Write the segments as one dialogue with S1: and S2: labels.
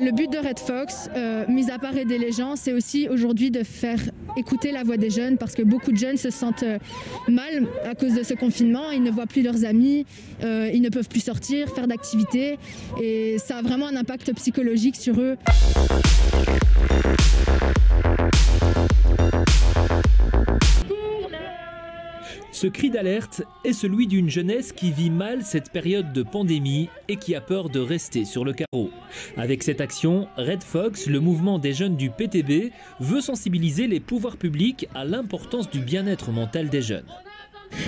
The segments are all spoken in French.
S1: Le but de Red Fox, mis à part aider les gens, c'est aussi aujourd'hui de faire écouter la voix des jeunes parce que beaucoup de jeunes se sentent mal à cause de ce confinement. Ils ne voient plus leurs amis, ils ne peuvent plus sortir, faire d'activités et ça a vraiment un impact psychologique sur eux.
S2: Ce cri d'alerte est celui d'une jeunesse qui vit mal cette période de pandémie et qui a peur de rester sur le carreau. Avec cette action, Red Fox, le mouvement des jeunes du PTB, veut sensibiliser les pouvoirs publics à l'importance du bien-être mental des jeunes.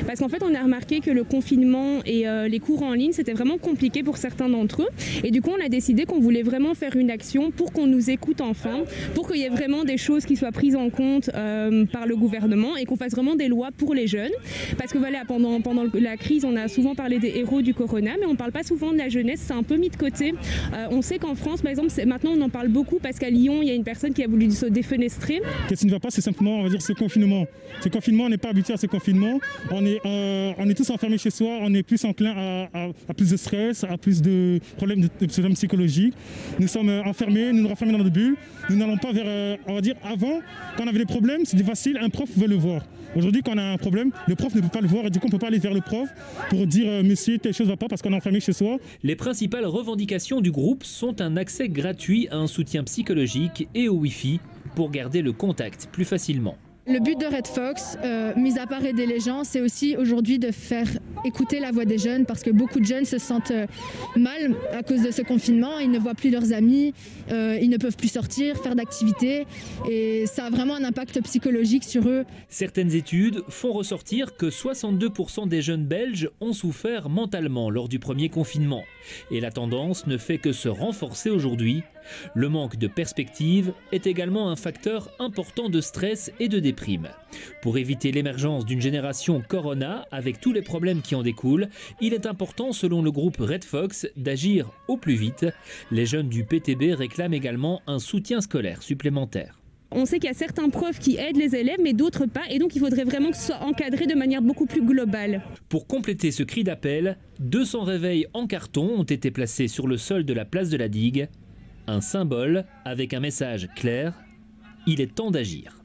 S3: Parce qu'en fait, on a remarqué que le confinement et les cours en ligne, c'était vraiment compliqué pour certains d'entre eux. Et du coup, on a décidé qu'on voulait vraiment faire une action pour qu'on nous écoute enfin, pour qu'il y ait vraiment des choses qui soient prises en compte par le gouvernement et qu'on fasse vraiment des lois pour les jeunes. Parce que voilà, pendant la crise, on a souvent parlé des héros du corona, mais on ne parle pas souvent de la jeunesse, c'est un peu mis de côté. On sait qu'en France, par exemple, maintenant, on en parle beaucoup parce qu'à Lyon, il y a une personne qui a voulu se défenestrer.
S4: Qu'est-ce qui ne va pas, c'est simplement, on va dire, ce confinement. Ce confinement, on n'est pas habitué à ce confinement. On est tous enfermés chez soi, on est plus enclin à plus de stress, à plus de problèmes psychologiques. Nous sommes enfermés, nous nous renfermons dans notre bulle. Nous n'allons pas vers, on va dire, avant, quand on avait des problèmes, c'était facile, un prof pouvait le voir. Aujourd'hui, quand on a un problème, le prof ne peut pas le voir et du coup, on ne peut pas aller vers le prof pour dire monsieur, telle chose ne va pas parce qu'on est enfermé chez soi.
S2: Les principales revendications du groupe sont un accès gratuit à un soutien psychologique et au Wi-Fi pour garder le contact plus facilement.
S1: Le but de Red Fox, mis à part aider les gens, c'est aussi aujourd'hui de faire écouter la voix des jeunes parce que beaucoup de jeunes se sentent mal à cause de ce confinement. Ils ne voient plus leurs amis, ils ne peuvent plus sortir, faire d'activités et ça a vraiment un impact psychologique sur eux.
S2: Certaines études font ressortir que 62% des jeunes Belges ont souffert mentalement lors du premier confinement. Et la tendance ne fait que se renforcer aujourd'hui. Le manque de perspective est également un facteur important de stress et de déprime. Pour éviter l'émergence d'une génération Corona avec tous les problèmes qui en découlent, il est important, selon le groupe Red Fox, d'agir au plus vite. Les jeunes du PTB réclament également un soutien scolaire supplémentaire.
S3: On sait qu'il y a certains profs qui aident les élèves, mais d'autres pas. Et donc, il faudrait vraiment que ce soit encadré de manière beaucoup plus globale.
S2: Pour compléter ce cri d'appel, 200 réveils en carton ont été placés sur le sol de la place de la Digue. Un symbole avec un message clair, il est temps d'agir.